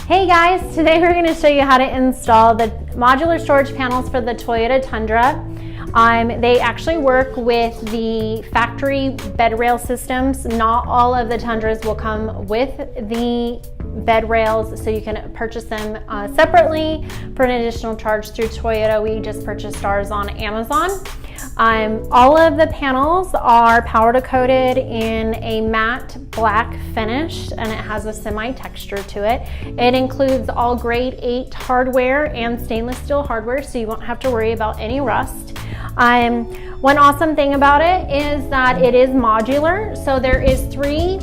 Hey guys, today we're going to show you how to install the modular storage panels for the Toyota Tundra. They actually work with the factory bed rail systems. Not all of the Tundras will come with the bed rails, so you can purchase them separately for an additional charge through Toyota. We just purchased ours on Amazon. All of the panels are powder coated in a matte black finish, and it has a semi-texture to it. It includes all grade 8 hardware and stainless steel hardware, so you won't have to worry about any rust. One awesome thing about it is that it is modular, so there is 3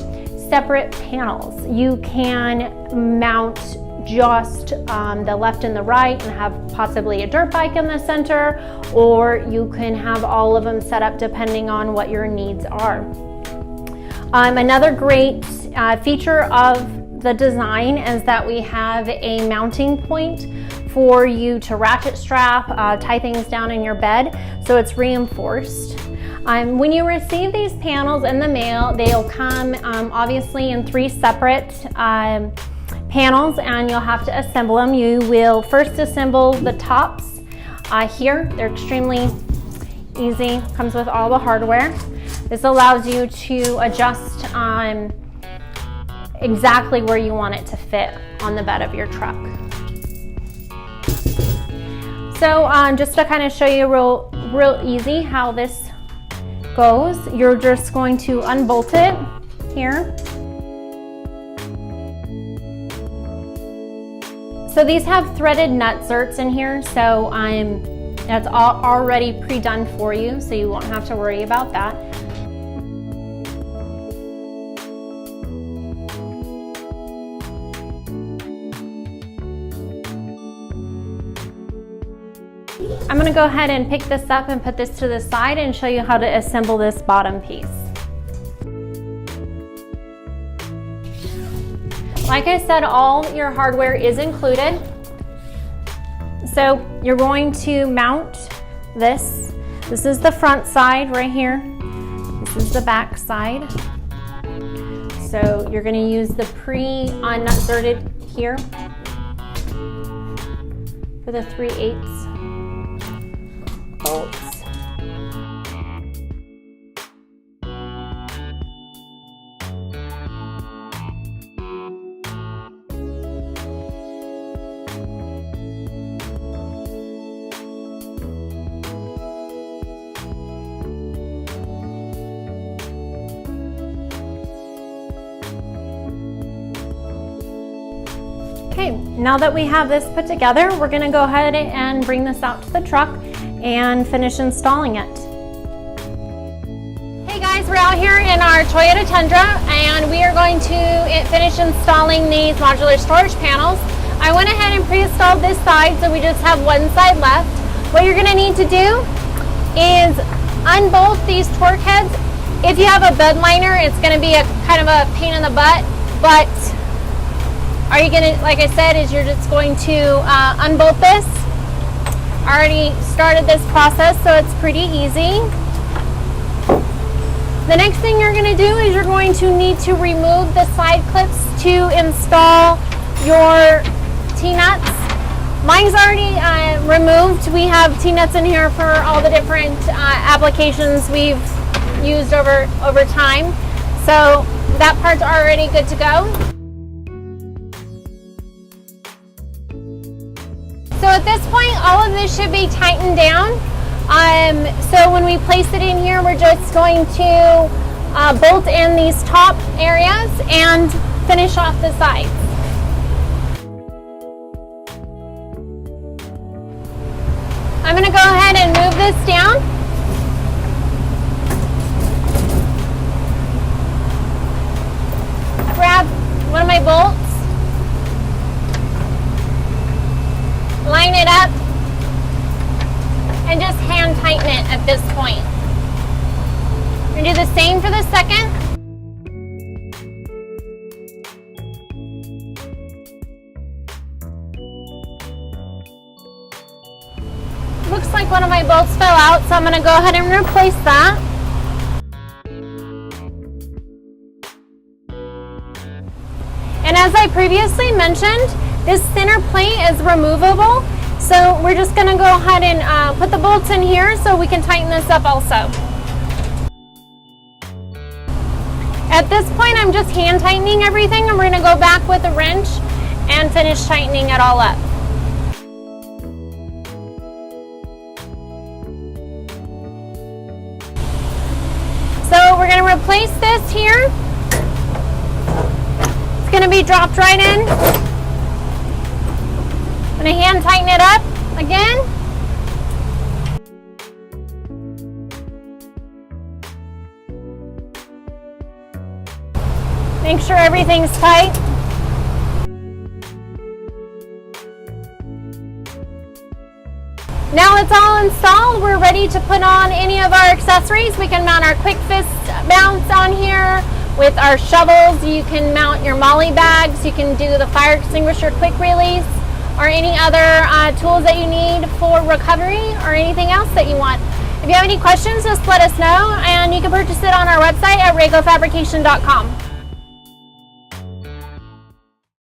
separate panels. You can mount just the left and the right and have possibly a dirt bike in the center, or you can have all of them set up depending on what your needs are. Another great feature of the design is that we have a mounting point for you to ratchet strap, tie things down in your bed, so it's reinforced. When you receive these panels in the mail, they'll come obviously in 3 separate panels, and you'll have to assemble them. You will first assemble the tops here. They're extremely easy, comes with all the hardware. This allows you to adjust exactly where you want it to fit on the bed of your truck. So just to kind of show you real easy how this goes, you're just going to unbolt it here. So these have threaded nut zerts in here, so that's already pre-done for you, so you won't have to worry about that. I'm going to go ahead and pick this up and put this to the side and show you how to assemble this bottom piece. Like I said, all your hardware is included. So you're going to mount this. This is the front side right here. This is the back side. So you're going to use the pre-nut zerted here for the 3/8 bolts. Okay, now that we have this put together, we're going to go ahead and bring this out to the truck and finish installing it. Hey guys, we're out here in our Toyota Tundra, and we are going to finish installing these modular storage panels. I went ahead and pre-installed this side, so we just have one side left. What you're going to need to do is unbolt these torque heads. If you have a bed liner, it's going to be a kind of a pain in the butt, but are you gonna, like I said, is you're just going to unbolt this. I already started this process, so it's pretty easy. The next thing you're gonna do is you're going to need to remove the side clips to install your T-nuts. Mine's already removed. We have T-nuts in here for all the different applications we've used over time. So that part's already good to go. So at this point, all of this should be tightened down. So when we place it in here, we're just going to bolt in these top areas and finish off the sides. I'm going to go ahead and move this down. Grab one of my bolts. Line it up and just hand tighten it at this point. We're going to do the same for the second. Looks like one of my bolts fell out, so I'm going to go ahead and replace that. And as I previously mentioned, This center plate is removable, so we're just going to go ahead and put the bolts in here so we can tighten this up also. At this point, I'm just hand tightening everything, and we're going to go back with a wrench and finish tightening it all up. So we're going to replace this here. It's going to be dropped right in. I'm going to hand tighten it up again. Make sure everything's tight. Now it's all installed, we're ready to put on any of our accessories. We can mount our quick fist mounts on here. With our shovels, you can mount your MOLLE bags. You can do the fire extinguisher quick release, or any other tools that you need for recovery, or anything else that you want. If you have any questions, just let us know, and you can purchase it on our website at ragofabrication.com.